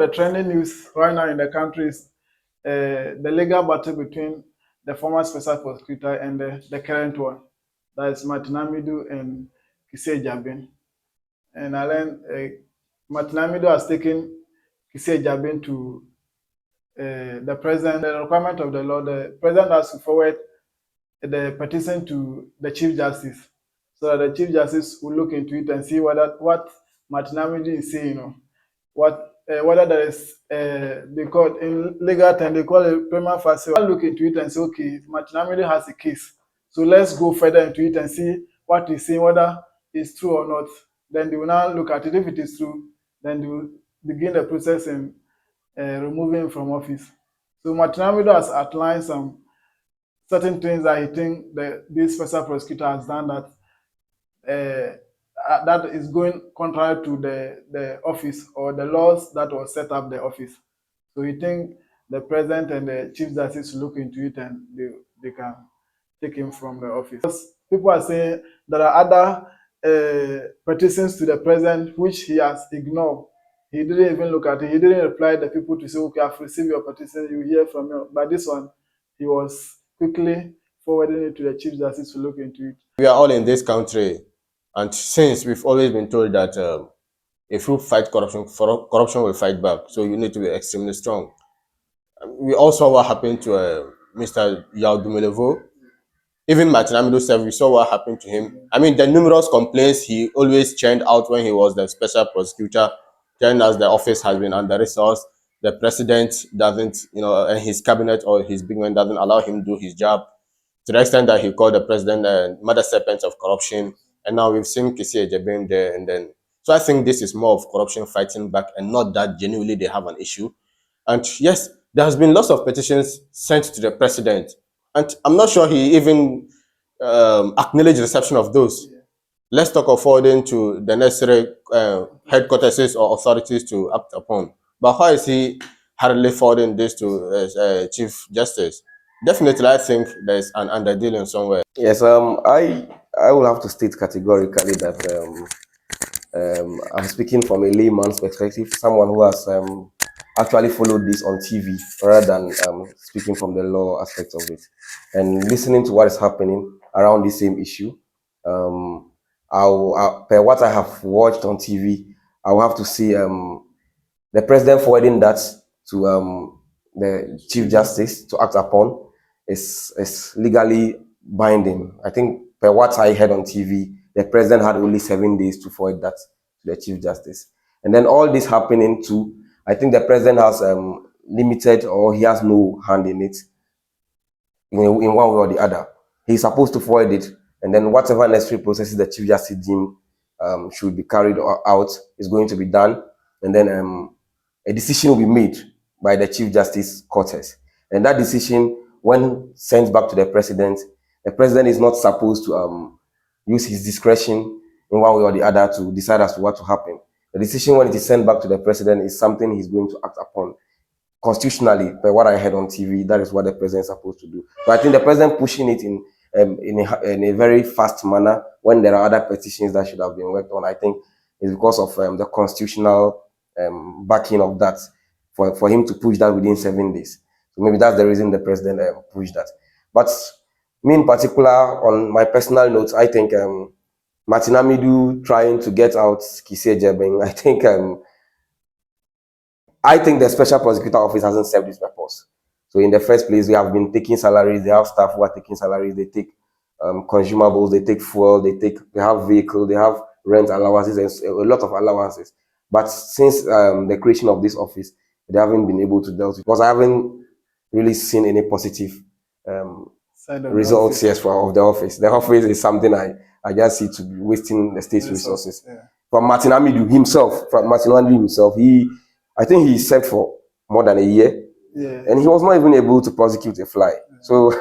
of the trending news right now in the country is the legal battle between the former special prosecutor and the current one. That is Martin Amidu and Kisei Jabin. And I learned Martin Amidu has taken Kisei Jabin to the president. The requirement of the law, the president has to forward the petition to the Chief Justice, so that the Chief Justice will look into it and see what Martin Amidu is saying, whether there is they call it, in legal term they call it prima facie. Look into it and say, okay, Martin Amidu has a case, so let's go further into it and see what he's saying, whether it's true or not. Then they will now look at it. If it is true, then they will begin the process in removing him from office. So Martin Amidu has outlined some certain things that he think that this special prosecutor has done that is going contrary to the office or the laws that was set up the office. So he think the president and the chief justice look into it and they can take him from the office. Because people are saying there are other petitions to the president which he has ignored. He didn't even look at it. He didn't reply to the people to say, okay, I've received your petition, you hear from me. But this one, he was quickly forwarding it to the chief justice to look into it. We are all in this country, and since we've always been told that if you fight corruption, corruption will fight back. So you need to be extremely strong. We also saw what happened to Mr. Yao Dumelevo. Even Martin Amidu said, we saw what happened to him. I mean, the numerous complaints he always churned out when he was the special prosecutor, telling us the office has been under-resourced, the president doesn't, and his cabinet or his big man doesn't allow him to do his job, to the extent that he called the president mother serpent of corruption. And now we've seen Kisei Jabin there, and then so I think this is more of corruption fighting back and not that genuinely they have an issue. And yes, there has been lots of petitions sent to the president, and I'm not sure he even acknowledged reception of those. Let's talk of forwarding to the necessary headquarters or authorities to act upon. But how is he hardly forwarding this to Chief Justice? Definitely, I think there's an underdealing somewhere. Yes, I will have to state categorically that I'm speaking from a layman's perspective, someone who has actually followed this on TV rather than speaking from the law aspect of it, and listening to what is happening around the same issue. Per what I have watched on TV, I will have to see the president forwarding that to the Chief Justice to act upon is legally binding. I think per what I heard on TV, the president had only 7 days to forward that to the Chief Justice. And then all this happening too, I think the president has limited, or he has no hand in it in one way or the other. He's supposed to forward it, and then whatever necessary processes the Chief Justice deem should be carried out is going to be done, and then a decision will be made by the Chief Justice quarters. And that decision, when sent back to the president is not supposed to use his discretion in one way or the other to decide as to what to happen. The decision, when it is sent back to the president, is something he's going to act upon. Constitutionally, by what I heard on TV, that is what the president is supposed to do. But I think the president pushing it in a very fast manner when there are other petitions that should have been worked on, I think is because of the constitutional backing of that, for him to push that within 7 days. So maybe that's the reason the president pushed that. But me in particular, on my personal notes, I think Martin Amidu trying to get out Kisei Jabin, I think the special prosecutor office hasn't served its purpose. So in the first place, we have been taking salaries. They have staff who are taking salaries. They take consumables. They take fuel. They have vehicle. They have rent allowances and a lot of allowances. But since the creation of this office, they haven't been able to deal with it, because I haven't really seen any positive results of the office. The office is something I just see to be wasting the state's resources. Yeah. From Martin Amidu himself, I think he served for more than a year, and he was not even able to prosecute a fly. Yeah. So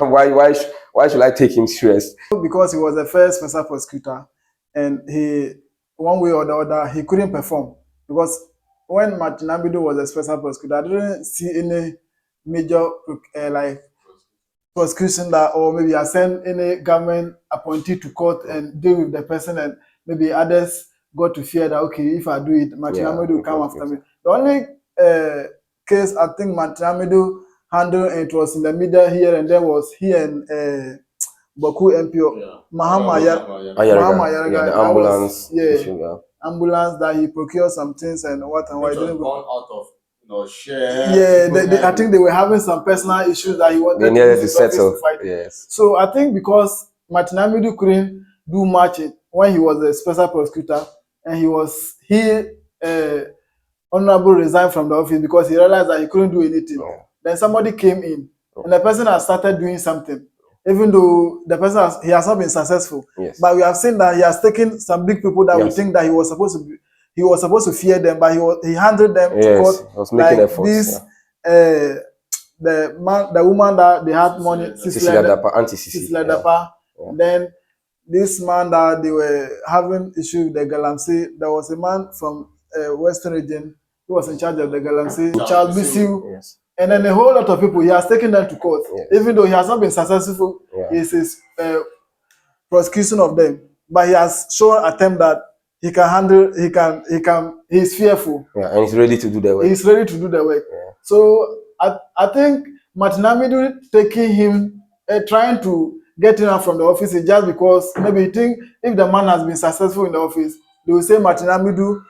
why should I take him serious? Because he was the first special prosecutor, and he, one way or the other, he couldn't perform. Because when Martin Amidu was a special prosecutor, I didn't see any major prosecution that, or maybe I send any government appointee to court and deal with the person, and maybe others got to fear that, okay, if I do it, Martin Amidu will come after me. The only case I think Matamidu handled, and it was in the media here, and there was he and Baku MPO Mahama Yeah, the ambulance issue, ambulance that he procured some things and what and why Which was didn't born out of share. Yeah, I think they were having some personal issues that he wanted they needed to his office settle. to fight. Yes. So I think because Martinamidu couldn't do much when he was a special prosecutor, and honorable resigned from the office because he realized that he couldn't do anything. Yeah. Then somebody came in, and the person has started doing something, even though the person has not been successful. Yes. But we have seen that he has taken some big people that we think that he was supposed to fear them, but he handled them to court. He was making like efforts. This, the woman that they had money, Cecilia Dapa. Then this man that they were having issue with the Galamsey, there was a man from Western region who was in charge of the Galamsey, Charles Bissiu. Yes. And then a whole lot of people, he has taken them to court. Yes. Even though he has not been successful in his prosecution of them, but he has shown attempt that he can handle, he's fearful. Yeah, and he's ready to do the work. He's ready to do the work. Yeah. So I think Martinamidu taking him, trying to get him out from the office is just because maybe he think if the man has been successful in the office, they will say Martinamidu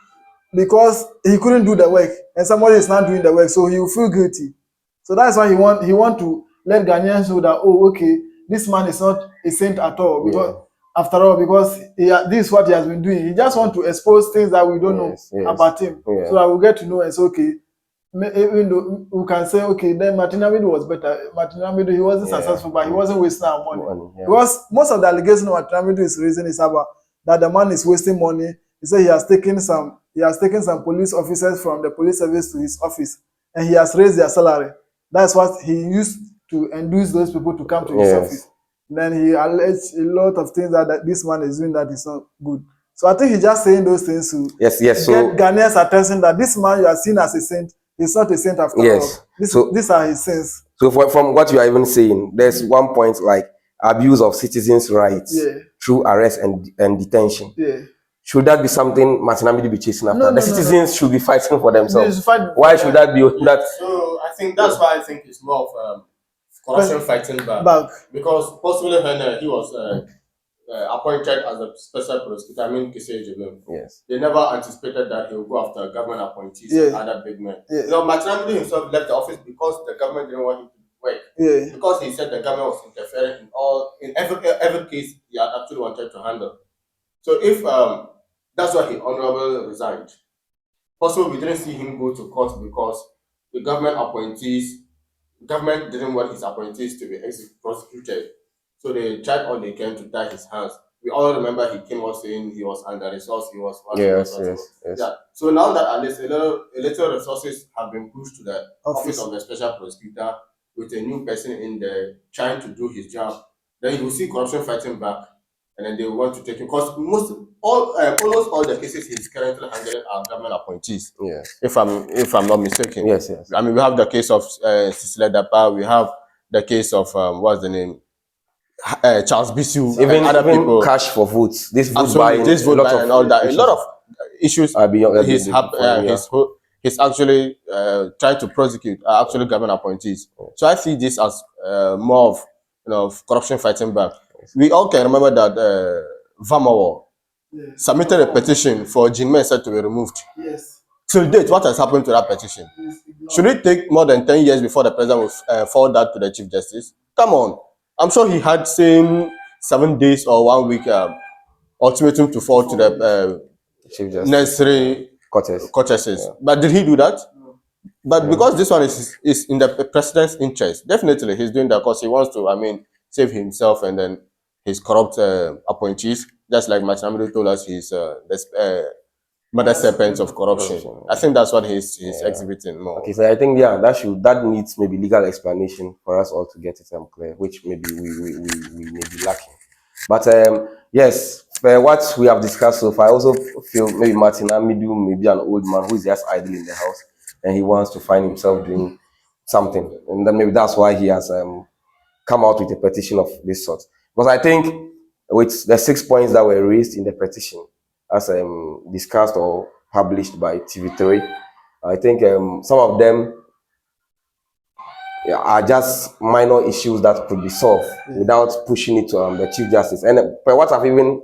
because he couldn't do the work and somebody is not doing the work, so he will feel guilty. So that's why he want to let Ghanaians know that, oh, okay, this man is not a saint at all, because after all, because this is what he has been doing. He just want to expose things that we don't know about him, so that we get to know. It's okay. Even though we can say, okay, then Martinamidu was better. Martinamidu, he wasn't successful, but he wasn't wasting our money. Because most of the allegations Martinamidu is raising is about that the man is wasting money. He said he has taken some police officers from the police service to his office, and he has raised their salary. That's what he used to induce those people to come to his office. Then he alleged a lot of things that this man is doing that is not good. So I think he's just saying those things to get Ghanaians' attention that this man you are seen as a saint, he's not a saint after all. These are his sins. So from what you are even saying, there's one point like abuse of citizens' rights through arrest and detention. Yeah. Should that be something Martinamidu be chasing after? No, citizens should be fighting for themselves. Why should that be that? So I think that's why I think it's more of corruption fighting back. Because possibly when he was appointed as a special prosecutor, I mean, they never anticipated that he would go after government appointees and other big men. You know, Martinamidu himself left the office because the government didn't want him to work. Because he said the government was interfering in every case he had actually wanted to handle. So if that's why he honorably resigned. Possibly we didn't see him go to court because the government didn't want his appointees to be prosecuted. So they tried all they can to tie his hands. We all remember he came out saying he was under-resourced, he was Yes. So now that at least a little resources have been pushed to the office of the special prosecutor with a new person in there trying to do his job, then you will see corruption fighting back. And then they want to take him because almost all the cases he's currently handling are government appointees. Yeah. If I'm not mistaken. Yes. I mean, we have the case of Cecilia Dapa. We have the case of what's the name, Charles Bissiu. Even other people. Cash for votes. This vote buying, and all that. Issues. A lot of issues. He's actually trying to prosecute actually government appointees. So I see this as more of corruption fighting back. We all can remember that Bawa submitted a petition for Jin Mensah to be removed. Yes. Till date, what has happened to that petition? Should it take more than 10 years before the president will forward that to the Chief Justice? Come on. I'm sure he had same 7 days or 1 week ultimatum to forward to the Chief Justice necessary courtesies. But did he do that? No. But because this one is in the president's interest, definitely he's doing that because he wants to, save himself and then his corrupt appointees, just like Martinamidu told us he's the mother serpent of corruption. I think that's what he's exhibiting more. Okay, so I think that needs maybe legal explanation for us all to get it clear, which maybe we may be lacking. But yes, what we have discussed so far, I also feel maybe Martinamidu may be an old man who is just idle in the house and he wants to find himself doing something, and then maybe that's why he has come out with a petition of this sort. Because I think with the 6 points that were raised in the petition, as discussed or published by TV3, I think some of them are just minor issues that could be solved without pushing it to the Chief Justice. And by what I've even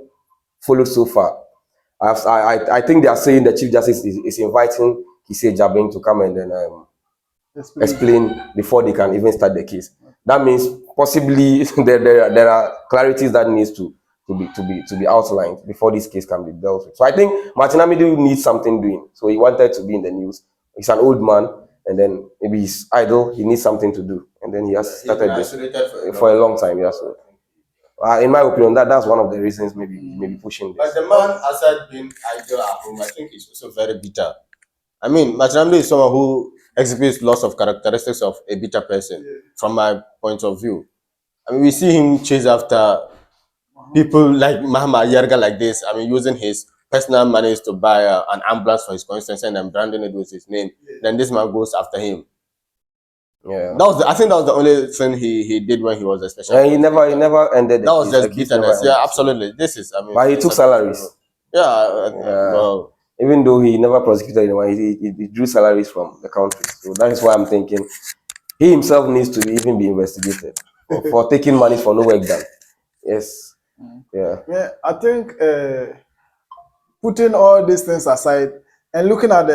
followed so far, I think they are saying the Chief Justice is inviting Kisei Jabin to come and then explain before they can even start the case. That means possibly there are clarities that needs to be outlined before this case can be dealt with. So I think Martin Amidu needs something doing. So he wanted to be in the news. He's an old man, and then maybe he's idle. He needs something to do, and then he has started this for a long time. Yeah, so in my opinion, that's one of the reasons maybe pushing this. But the man, aside being idle at home, I think he's also very bitter. I mean, Machinamdi is someone who exhibits lots of characteristics of a bitter person, from my point of view. I mean, we see him chase after people like Mahama Yarga like this. I mean, using his personal monies to buy an ambulance for his constituency and then branding it with his name. Then this man goes after him. Yeah, I think that was the only thing he did when he was a special. And he never ended. That was just bitterness. Yeah, absolutely. This is, I mean, but he took salaries. Yeah, well, even though he never prosecuted anyone, he drew salaries from the country. So that is why I'm thinking he himself needs to even be investigated for taking money for no work done. Yes. Yeah. Yeah, I think putting all these things aside and looking at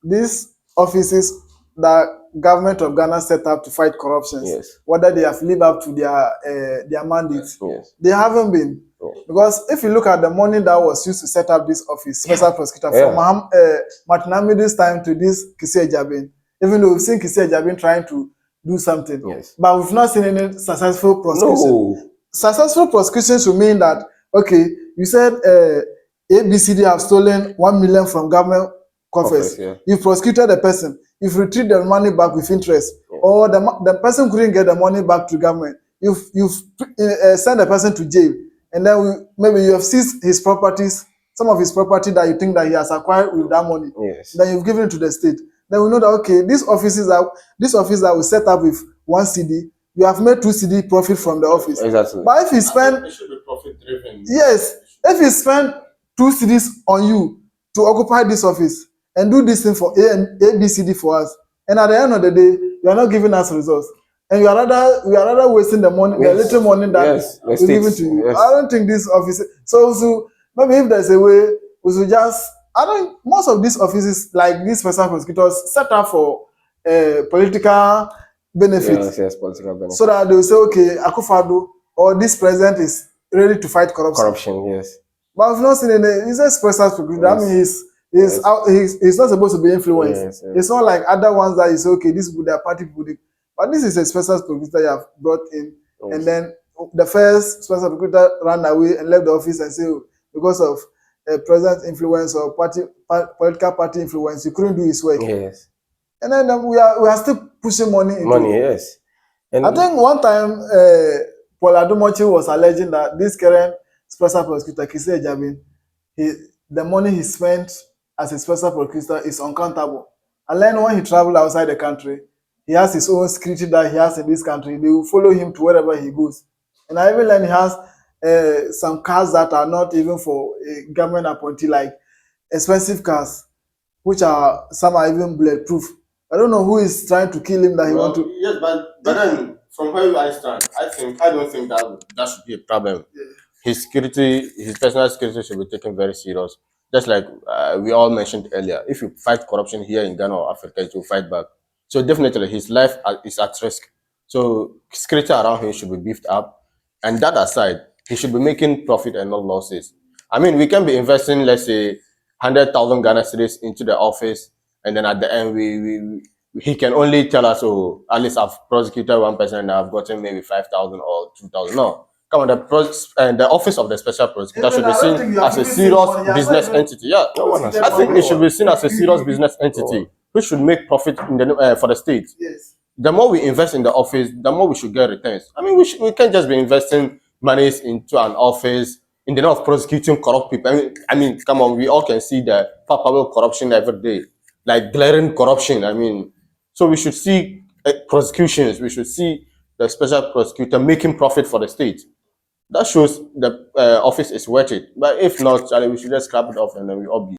these offices that government of Ghana set up to fight corruption, Yes. whether they have lived up to their mandates, Yes. they haven't been. Because if you look at the money that was used to set up this office, special prosecutor, from Martin Amidu's time to this Kisei Jabin, even though we've seen Kisei Jabin trying to do something, Yes. but we've not seen any successful prosecution. No. Successful prosecutions will mean that, okay, you said ABCD have stolen 1 million from government coffers. Yeah. You've prosecuted the person. You've retrieved the money back with interest, or the person couldn't get the money back to government. You've sent the person to jail, and then maybe you have seized his properties, some of his property that you think that he has acquired with that money. Yes. Then you've given it to the state. Then we know that, okay, this office that we set up with 1 CD, you have made 2 CD profit from the office. Exactly. But if you spend, it should be profit driven. yes, if you spend 2 CDs on you to occupy this office and do this thing for ABCD for us, and at the end of the day, you are not giving us results, and we are rather wasting the money, the little money that we're giving to you. Yes. I don't think this office. So maybe if there's a way, we should just. I don't. Most of these offices, like these special prosecutors, set up for political benefits. Yes, political benefits. So that they will say, okay, Akufo-Addo or this president is ready to fight corruption. Yes. But I've not seen any. He's a special prosecutor. I mean, he's not supposed to be influenced. Yes. It's not like other ones that you say, okay, this is their party people. But this is a special prosecutor you have brought in, and then the first special prosecutor ran away and left the office and said, because of president influence or political party influence, he couldn't do his work. Yes. And then we are still pushing money into it. Yes. And I think one time Paul Adumochi was alleging that this current special prosecutor, Kisei Jabin, the money he spent as a special prosecutor is uncountable. And then when he traveled outside the country, he has his own security that he has in this country. They will follow him to wherever he goes. And I even learned he has some cars that are not even for a government appointee, like expensive cars, which some are even bulletproof. I don't know who is trying to kill him that he want to. Yes, but then from where I stand, I don't think that should be a problem. Yeah. His security, his personal security should be taken very serious. Just like we all mentioned earlier, if you fight corruption here in Ghana or Africa, it will fight back. So definitely his life is at risk. So security around him should be beefed up. And that aside, he should be making profit and not losses. I mean, we can be investing, let's say, 100,000 Ghana cedis into the office, and then at the end, he can only tell us, oh, at least I've prosecuted one person and I've gotten maybe 5,000 or 2,000. No. Come on, the office of the special prosecutor should be seen as a serious business entity. Yeah, I think it should be seen as a serious business entity which should make profit in for the state. Yes. The more we invest in the office, the more we should get returns. I mean, we can't just be investing monies into an office in the name of prosecuting corrupt people. I mean, come on, we all can see the palpable corruption every day, like glaring corruption. I mean, so we should see prosecutions. We should see the special prosecutor making profit for the state. That shows the office is worth it. But if not, Charlie, we should just scrap it off and then we all be